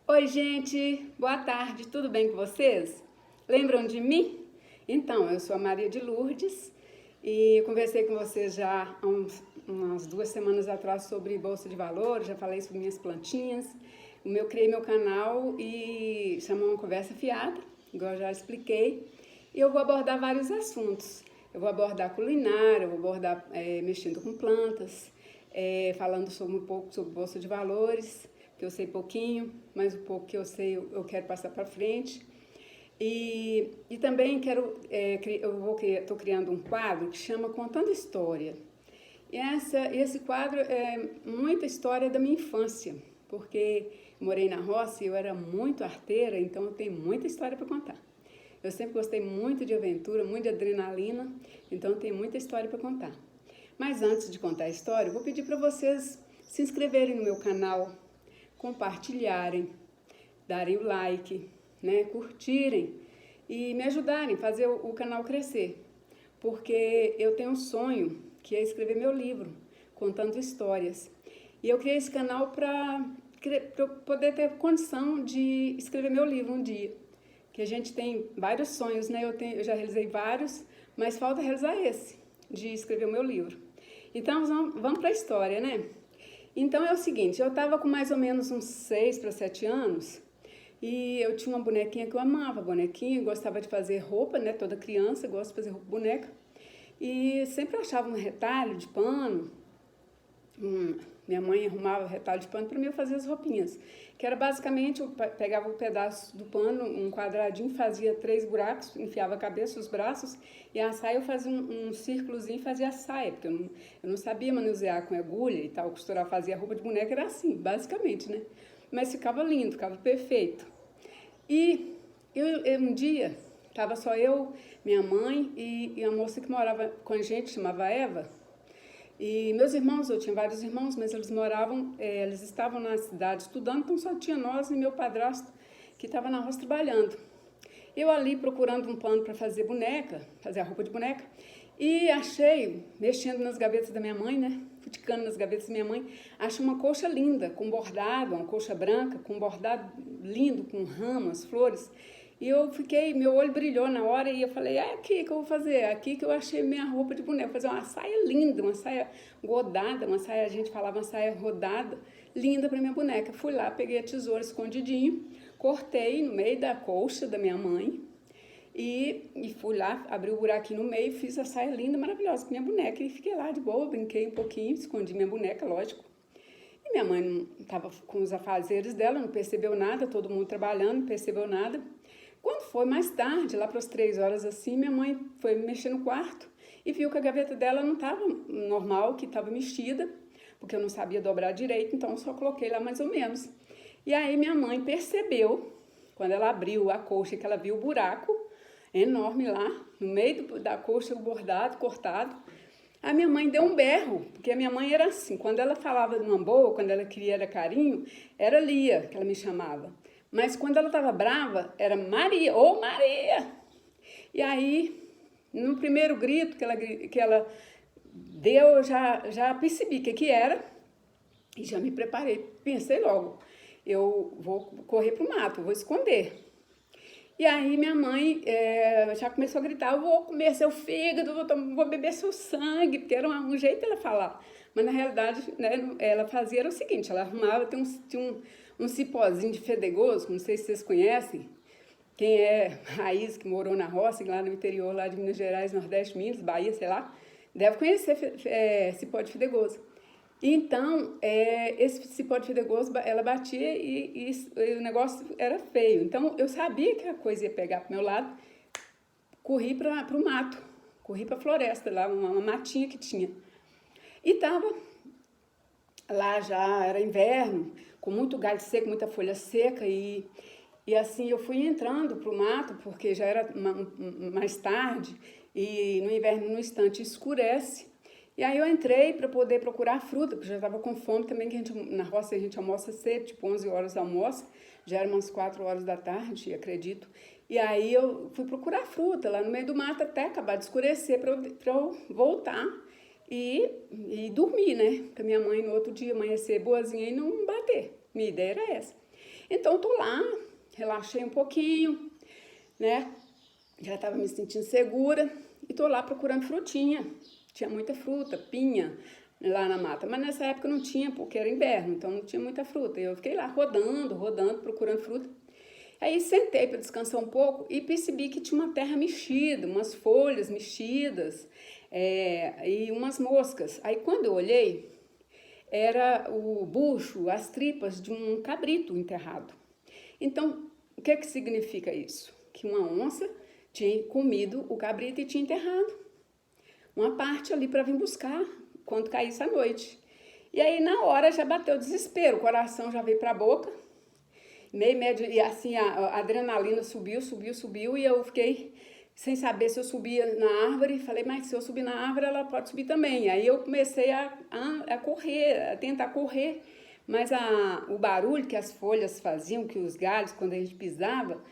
Oi, gente, boa tarde, tudo bem com vocês? Lembram de mim? Então, eu sou a Maria de Lourdes e conversei com vocês já há umas 2 semanas atrás sobre Bolsa de Valores, já falei sobre minhas plantinhas. Criei meu canal e chamou uma conversa fiada, igual eu já expliquei, e eu vou abordar vários assuntos. Eu vou abordar culinária, eu vou abordar mexendo com plantas, falando um pouco sobre Bolsa de Valores, que eu sei pouquinho, mas o pouco que eu sei eu quero passar para frente. E também estou criando um quadro que chama Contando História. Esse quadro é muita história da minha infância, porque morei na roça e eu era muito arteira, então eu tenho muita história para contar. Eu sempre gostei muito de aventura, muito de adrenalina, então eu tenho muita história para contar. Mas antes de contar a história, eu vou pedir para vocês se inscreverem no meu canal, compartilharem, darem o like, né, curtirem e me ajudarem a fazer o canal crescer. Porque eu tenho um sonho, que é escrever meu livro, contando histórias. E eu criei esse canal para poder ter condição de escrever meu livro um dia. Que a gente tem vários sonhos, né? Eu já realizei vários, mas falta realizar esse, de escrever o meu livro. Então, vamos para a história, né? Então é o seguinte, eu estava com mais ou menos uns 6 para 7 anos e eu tinha uma bonequinha que eu amava, bonequinha, gostava de fazer roupa, né? Toda criança gosta de fazer roupa boneca. E sempre achava um retalho de pano, minha mãe arrumava retalho de pano para mim fazer as roupinhas. Que era basicamente, eu pegava um pedaço do pano, um quadradinho, fazia 3 buracos, enfiava a cabeça, os braços, e a saia eu fazia um círculozinho e fazia a saia, porque eu não sabia manusear com agulha e tal, costurar, fazia roupa de boneca, era assim, basicamente, né? Mas ficava lindo, ficava perfeito. E um dia, estava só eu, minha mãe e a moça que morava com a gente, chamava Eva. E meus irmãos, eu tinha vários irmãos, mas eles estavam na cidade estudando, então só tinha nós e meu padrasto que estava na roça trabalhando. Eu ali procurando um pano para fazer boneca, fazer a roupa de boneca, e achei, mexendo nas gavetas da minha mãe, né, futicando nas gavetas da minha mãe, achei uma colcha linda, com bordado, uma colcha branca, com bordado lindo, com ramas, flores. E meu olho brilhou na hora e eu falei, é aqui que eu vou fazer, é aqui que eu achei minha roupa de boneca, vou fazer uma saia linda, uma saia godada, a gente falava uma saia rodada, linda para minha boneca. Fui lá, peguei a tesoura escondidinho, cortei no meio da colcha da minha mãe e fui lá, abri o buraquinho no meio, fiz a saia linda, maravilhosa com minha boneca e fiquei lá de boa, brinquei um pouquinho, escondi minha boneca, lógico. E minha mãe estava com os afazeres dela, não percebeu nada, todo mundo trabalhando, não percebeu nada. Quando foi mais tarde, lá para as 3 horas assim, minha mãe foi mexer no quarto e viu que a gaveta dela não estava normal, que estava mexida, porque eu não sabia dobrar direito, então eu só coloquei lá mais ou menos. E aí minha mãe percebeu, quando ela abriu a colcha, que ela viu o buraco enorme lá, no meio da colcha, o bordado, cortado. A minha mãe deu um berro, porque a minha mãe era assim, quando ela falava numa boa, quando ela queria era carinho, era Lia que ela me chamava. Mas quando ela estava brava, era Maria, ô Maria! E aí, no primeiro grito que ela deu, eu já percebi o que era e já me preparei. Pensei logo, eu vou correr para o mato, vou esconder. E aí minha mãe já começou a gritar, eu vou comer seu fígado, vou beber seu sangue, porque era um jeito dela falar. Mas na realidade, né, ela fazia era o seguinte, ela arrumava, tinha um cipózinho de fedegoso, não sei se vocês conhecem, quem é raiz que morou na roça, lá no interior, lá de Minas Gerais, Nordeste, Minas, Bahia, sei lá, deve conhecer cipó de fedegoso. Então, esse cipó de fedegoso, ela batia e o negócio era feio. Então, eu sabia que a coisa ia pegar pro meu lado, corri para o mato, corri para a floresta, lá, uma matinha que tinha. E tava lá já, era inverno, com muito galho seco, muita folha seca e assim eu fui entrando pro mato, porque já era mais tarde e no inverno no instante escurece. E aí eu entrei para poder procurar fruta, porque já estava com fome também, que na roça a gente almoça cedo, tipo 11 horas almoça, já eram umas 4 horas da tarde, acredito. E aí eu fui procurar fruta lá no meio do mato até acabar de escurecer para eu voltar e dormir, né? Porque a minha mãe no outro dia amanhecer boazinha e não bater. Minha ideia era essa. Então, tô lá, relaxei um pouquinho, né? Já estava me sentindo segura e tô lá procurando frutinha. Tinha muita fruta, pinha lá na mata, mas nessa época não tinha, porque era inverno, então não tinha muita fruta. E eu fiquei lá rodando, procurando fruta. Aí sentei para descansar um pouco e percebi que tinha uma terra mexida, umas folhas mexidas e umas moscas. Aí quando eu olhei, era o bucho, as tripas de um cabrito enterrado. Então, o que significa isso? Que uma onça tinha comido o cabrito e tinha enterrado uma parte ali para vir buscar quando caísse a noite. E aí na hora já bateu o desespero, o coração já veio para a boca, meio e assim a adrenalina subiu e eu fiquei sem saber se eu subia na árvore. Falei, mas se eu subir na árvore ela pode subir também. Aí eu comecei a correr, a tentar correr, mas o barulho que as folhas faziam, que os galhos quando a gente pisava,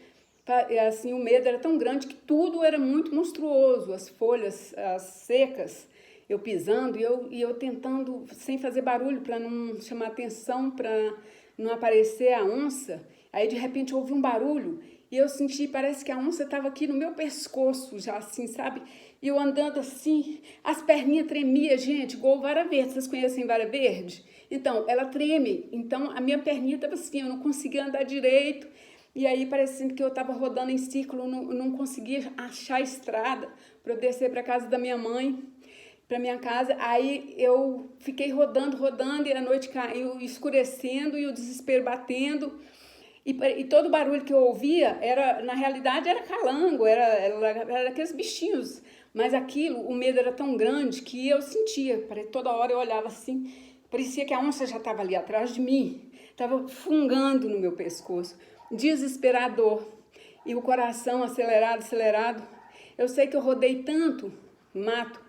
assim, o medo era tão grande que tudo era muito monstruoso, as folhas as secas, eu pisando e eu tentando sem fazer barulho para não chamar atenção, para não aparecer a onça. Aí de repente eu ouvi um barulho e eu senti, parece que a onça estava aqui no meu pescoço já assim, sabe? E eu andando assim, as perninhas tremiam, gente, igual vara verde. Vocês conhecem vara verde? Então, ela treme. Então a minha perninha estava assim, eu não conseguia andar direito. E aí, parecendo que eu estava rodando em círculo, não conseguia achar a estrada para eu descer para a casa da minha mãe, para minha casa. Aí eu fiquei rodando e a noite caiu, escurecendo e o desespero batendo. E todo o barulho que eu ouvia, na realidade, era calango, era aqueles bichinhos. Mas aquilo, o medo era tão grande que eu sentia, toda hora eu olhava assim, parecia que a onça já estava ali atrás de mim, estava fungando no meu pescoço. Desesperador, e o coração acelerado. Eu sei que eu rodei tanto mato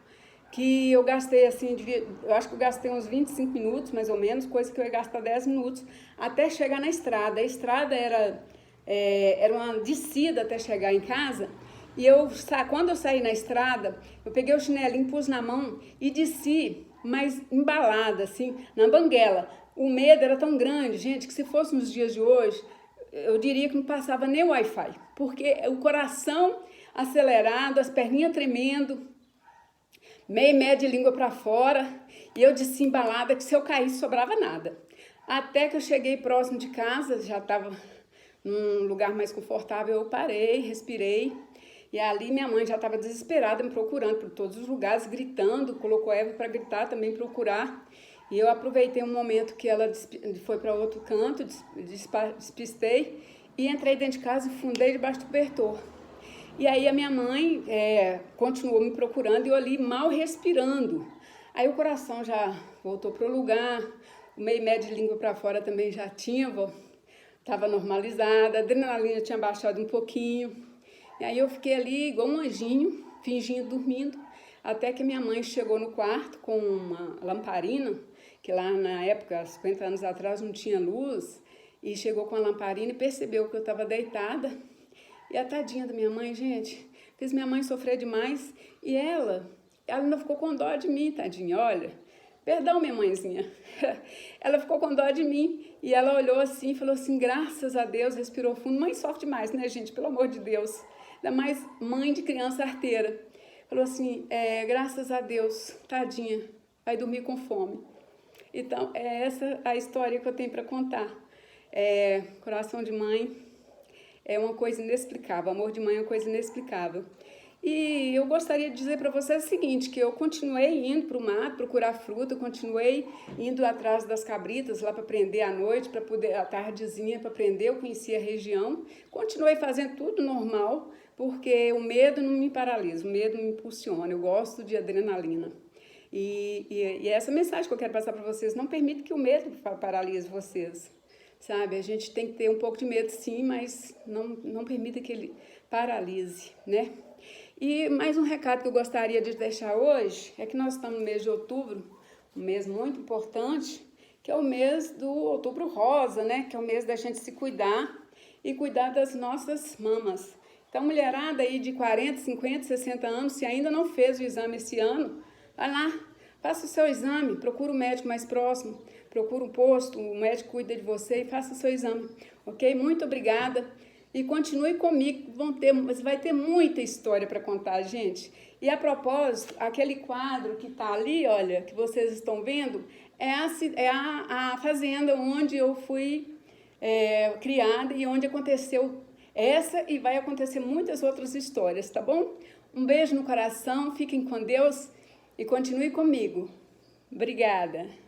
que eu gastei assim, eu acho que eu gastei uns 25 minutos mais ou menos, coisa que eu ia gastar 10 minutos até chegar na estrada. A estrada era uma descida até chegar em casa. E quando eu saí na estrada, eu peguei o chinelinho, pus na mão e desci, mas embalada assim, na banguela. O medo era tão grande, gente, que se fosse nos dias de hoje, eu diria que não passava nem o Wi-Fi, porque o coração acelerado, as perninhas tremendo, meio de língua para fora, e eu disse embalada que se eu caísse sobrava nada. Até que eu cheguei próximo de casa, já estava num lugar mais confortável, eu parei, respirei, e ali minha mãe já estava desesperada me procurando por todos os lugares, gritando, colocou Eva para gritar também, procurar. E eu aproveitei um momento que ela foi para outro canto, despistei e entrei dentro de casa e fundei debaixo do cobertor. E aí a minha mãe continuou me procurando e eu ali mal respirando. Aí o coração já voltou para o lugar, o meio de língua para fora também já estava normalizada, a adrenalina tinha baixado um pouquinho. E aí eu fiquei ali igual um anjinho, fingindo dormindo, até que minha mãe chegou no quarto com uma lamparina, que lá na época, 50 anos atrás, não tinha luz, e chegou com a lamparina e percebeu que eu estava deitada. E a tadinha da minha mãe, gente, fez minha mãe sofrer demais, e ela ainda ficou com dó de mim, tadinha, olha, perdão minha mãezinha, ela ficou com dó de mim, e ela olhou assim e falou assim, graças a Deus, respirou fundo. Mãe sofre demais, né, gente, pelo amor de Deus, ainda mais mãe de criança arteira. Falou assim, graças a Deus, tadinha, vai dormir com fome. Então, é essa a história que eu tenho para contar. Coração de mãe é uma coisa inexplicável, amor de mãe é uma coisa inexplicável. E eu gostaria de dizer para vocês o seguinte, que eu continuei indo para o mato procurar fruta, eu continuei indo atrás das cabritas lá para prender à noite, para poder, à tardezinha, para prender, eu conhecia a região, continuei fazendo tudo normal, porque o medo não me paralisa, o medo me impulsiona, eu gosto de adrenalina. E essa mensagem que eu quero passar para vocês, não permite que o medo paralise vocês, sabe? A gente tem que ter um pouco de medo sim, mas não permita que ele paralise, né? E mais um recado que eu gostaria de deixar hoje, é que nós estamos no mês de outubro, um mês muito importante, que é o mês do Outubro Rosa, né? Que é o mês da gente se cuidar e cuidar das nossas mamas. Então, mulherada aí de 40, 50, 60 anos, se ainda não fez o exame esse ano, vai lá, faça o seu exame, procura o médico mais próximo procura um posto, o médico cuida de você e faça o seu exame, ok? Muito obrigada e continue comigo, vai ter muita história para contar, gente. E a propósito, aquele quadro que está ali, olha, que vocês estão vendo, é a fazenda onde eu fui criada e onde aconteceu essa e vai acontecer muitas outras histórias, tá bom? Um beijo no coração, fiquem com Deus e continue comigo. Obrigada.